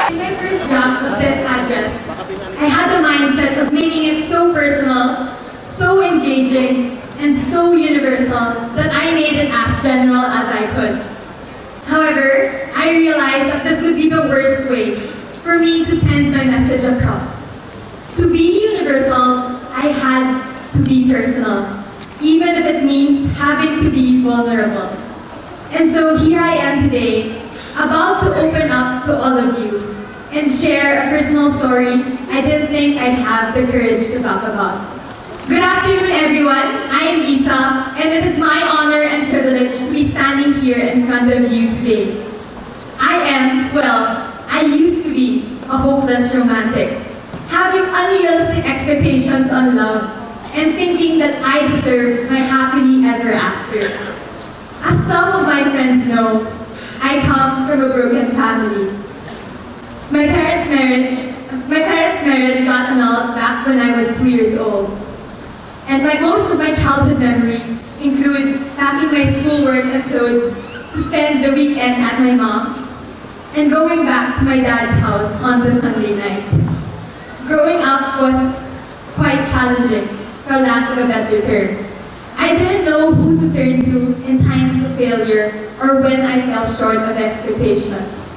In my first draft of this address, I had the mindset of making it so personal, so engaging, and so universal that I made it as general as I could. However, I realized that this would be the worst way for me to send my message across. To be universal, I had to be personal, even if it means having to be vulnerable. And so here I am today, about to open up to all of you and share a personal story I didn't think I'd have the courage to talk about. Good afternoon, everyone. I am Isa, and it is my honor and privilege to be standing here in front of you today. I used to be a hopeless romantic, having unrealistic expectations on love, and thinking that I deserved my happily ever after. As some of my friends know, I come from a broken family. My parents' marriage got annulled back when I was 2 years old. And most of my childhood memories include packing my schoolwork and clothes to spend the weekend at my mom's and going back to my dad's house on the Sunday night. Growing up was quite challenging, for lack of a better term. I didn't know who to turn to in times of failure or when I fell short of expectations.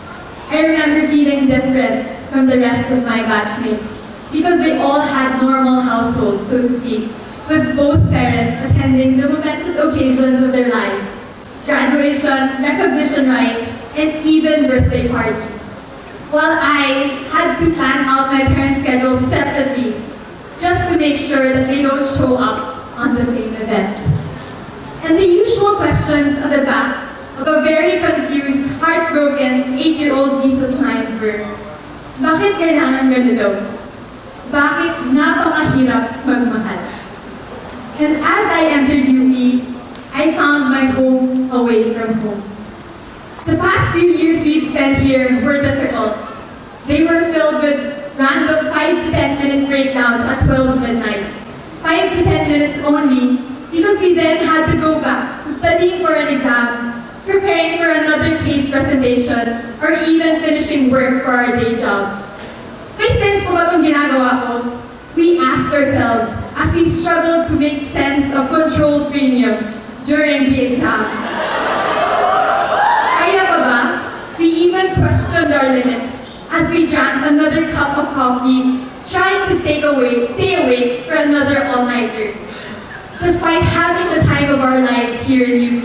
I remember feeling different from the rest of my batchmates because they all had normal households, so to speak, with both parents attending the momentous occasions of their lives, graduation, recognition rites, and even birthday parties. While I had to plan out my parents' schedules separately just to make sure that they don't show up on the same event. And the usual questions at the back of a very confused, heartbroken 8-year-old Lisa's mind were, bakit kailangan ganito? Bakit napakahirap magmahal? And as I entered UP, I found my home away from home. The past few years we've spent here were difficult. They were filled with random 5 to 10 minute breakdowns at 12 midnight. 5 to 10 minutes only because we then had to go back to studying for an exam, preparing for another case presentation, or even finishing work for our day job. May sense po ba itong ginagawa ko? We asked ourselves as we struggled to make sense of controlled premium during the exam. Kaya pa ba? We even questioned our limits as we drank another cup of coffee, trying to stay awake for another all-nighter. Despite having the time of our lives here in UP,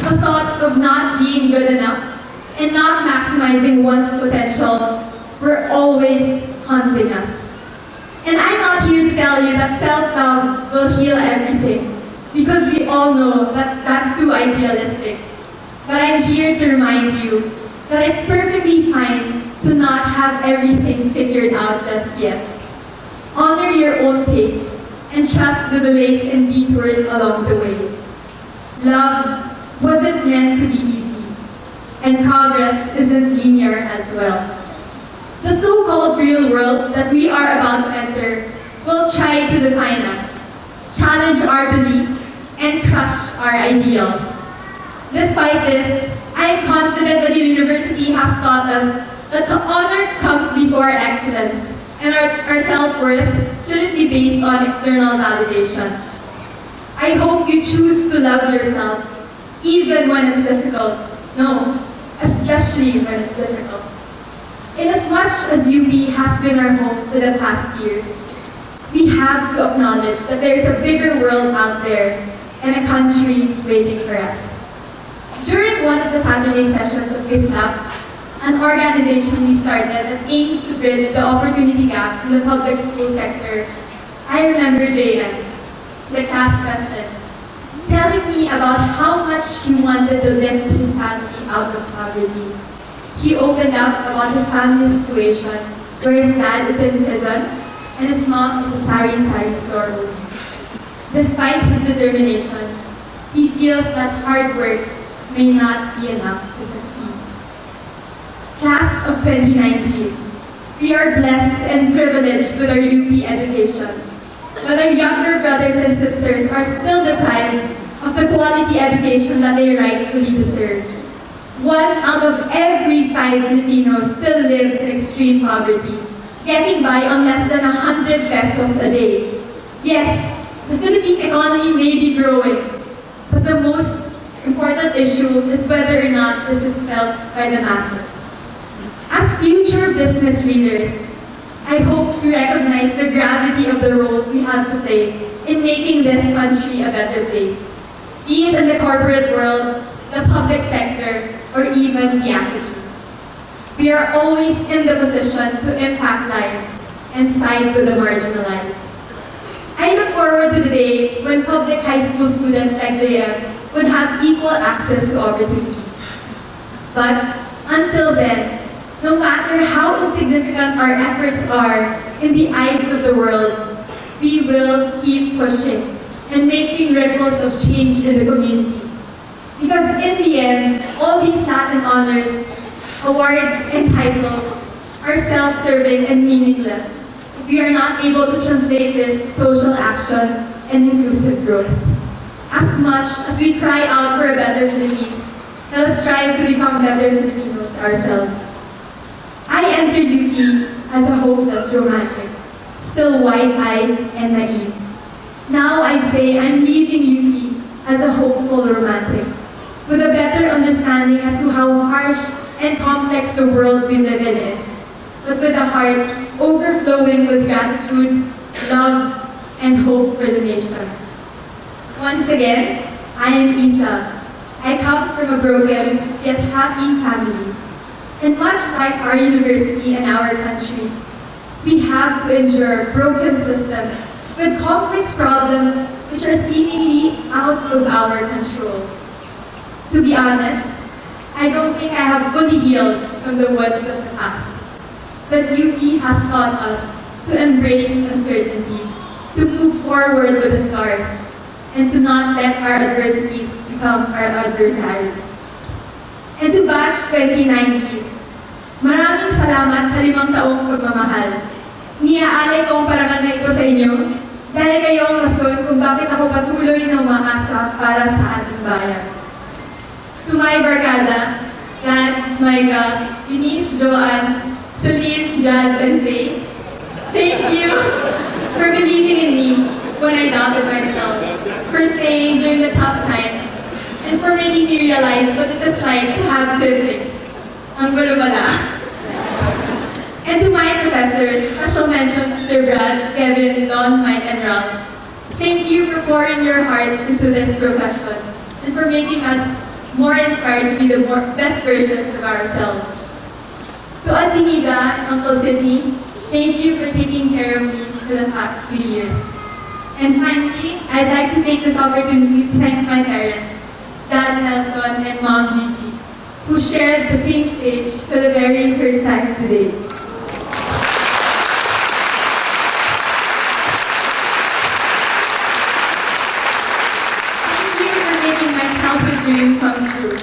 the thoughts of not being good enough and not maximizing one's potential were always haunting us. And I'm not here to tell you that self-love will heal everything, because we all know that that's too idealistic. But I'm here to remind you that it's perfectly fine to not have everything figured out just yet. Honor your own pace and trust the delays and detours along the way. Love wasn't meant to be easy, and progress isn't linear as well. The so-called real world that we are about to enter will try to define us, challenge our beliefs, and crush our ideals. Despite this, I am confident that the university has taught us that the honor comes before excellence, and our self-worth shouldn't be based on external validation. I hope you choose to love yourself, even when it's difficult. No, especially when it's difficult. Inasmuch as UP has been our home for the past years, we have to acknowledge that there's a bigger world out there and a country waiting for us. During one of the Saturday sessions of Islab, an organization we started that aims to bridge the opportunity gap in the public school sector, I remember JM, the class president, telling me about how much he wanted to lift his family out of poverty. He opened up about his family situation, where his dad is in prison and his mom is a sari-sari store owner. Despite his determination, he feels that hard work may not be enough to succeed. Class of 2019, we are blessed and privileged with our UP education, but our younger brothers and sisters are still deprived of the quality education that they rightfully deserve. 1 out of every 5 Filipinos still lives in extreme poverty, getting by on less than 100 pesos a day. Yes, the Philippine economy may be growing, but the most important issue is whether or not this is felt by the masses. As future business leaders, I hope we recognize the gravity of the roles we have to play in making this country a better place, be it in the corporate world, the public sector, or even the academy. We are always in the position to impact lives and side with the marginalized. I look forward to the day when public high school students like JM would have equal access to opportunities. But until then, no matter how insignificant our efforts are in the eyes of the world, we will keep pushing and making ripples of change in the community. Because in the end, all these Latin honors, awards, and titles are self-serving and meaningless if we are not able to translate this to social action and inclusive growth. As much as we cry out for a better Philippines, let us strive to become better Filipinos ourselves. I entered UP as a hopeless romantic, still wide-eyed and naive. Now I'd say I'm leaving UP as a hopeful romantic, with a better understanding as to how harsh and complex the world we live in is, but with a heart overflowing with gratitude, love, and hope for the nation. Once again, I am Isa. I come from a broken yet happy family. And much like our university and our country, we have to endure broken systems with complex problems which are seemingly out of our control. To be honest, I don't think I have fully healed from the wounds of the past. But UP has taught us to embrace uncertainty, to move forward with the scars, and to not let our adversities become our adversaries. And to Batch 2019, maraming salamat sa 5 taong pagmamahal. Niaalay ko ang parangal na ito sa inyo dahil kayo ang rason kung bakit ako patuloy na umaasa para sa ating bayan. To my barkada, Dan, Micah, Eunice, Joanne, Celine, Jazz, and Faye, thank you for believing in me when I doubted myself, for staying during the tough times, and for making me realize what it is like to have siblings. Ang gulo bala. And to my professors, special mention to Sir Brad, Kevin, Don, Mike, and Ralph, thank you for pouring your hearts into this profession and for making us more inspired to be the best versions of ourselves. To Atiniga and Uncle Sidney, thank you for taking care of me for the past few years. And finally, I'd like to take this opportunity to thank my parents, Dad Nelson and Mom Gigi, who shared the same stage for the very first time today. Thank you for making my childhood dream come true.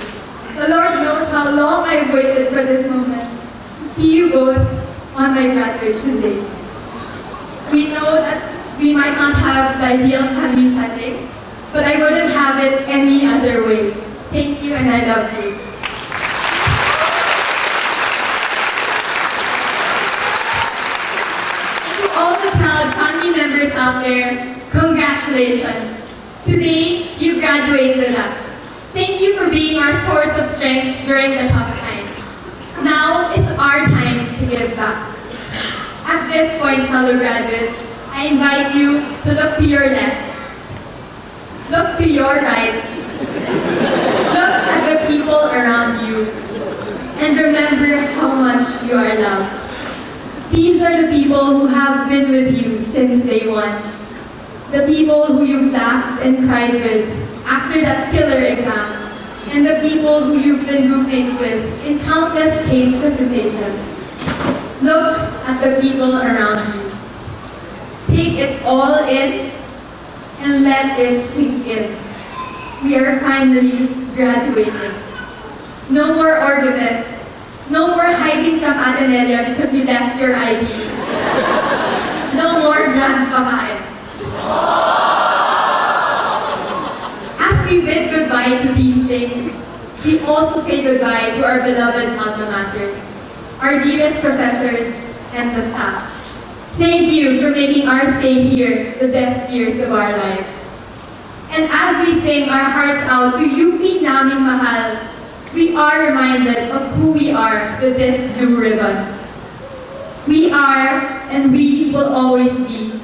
The Lord knows how long I've waited for this moment to see you both on my graduation day. We know that we might not have the ideal family setting, but I wouldn't have it any other way. Thank you and I love you. And to all the proud family members out there, congratulations. Today, you graduate with us. Thank you for being our source of strength during the tough times. Now, it's our time to give back. At this point, fellow graduates, I invite you to look to your left. Look to your right. Look at the people around you. And remember how much you are loved. These are the people who have been with you since day one. The people who you've laughed and cried with after that killer exam. And the people who you've been roommates with in countless case presentations. Look at the people around you. Take it all in and let it sink in. We are finally graduating. No more arguments. No more hiding from Atenea because you left your ID. No more grandpa. As we bid goodbye to these things, we also say goodbye to our beloved alma mater, our dearest professors, and the staff. Thank you for making our stay here the best years of our lives. And as we sing our hearts out to UP naming mahal, we are reminded of who we are with this blue ribbon. We are, and we will always be,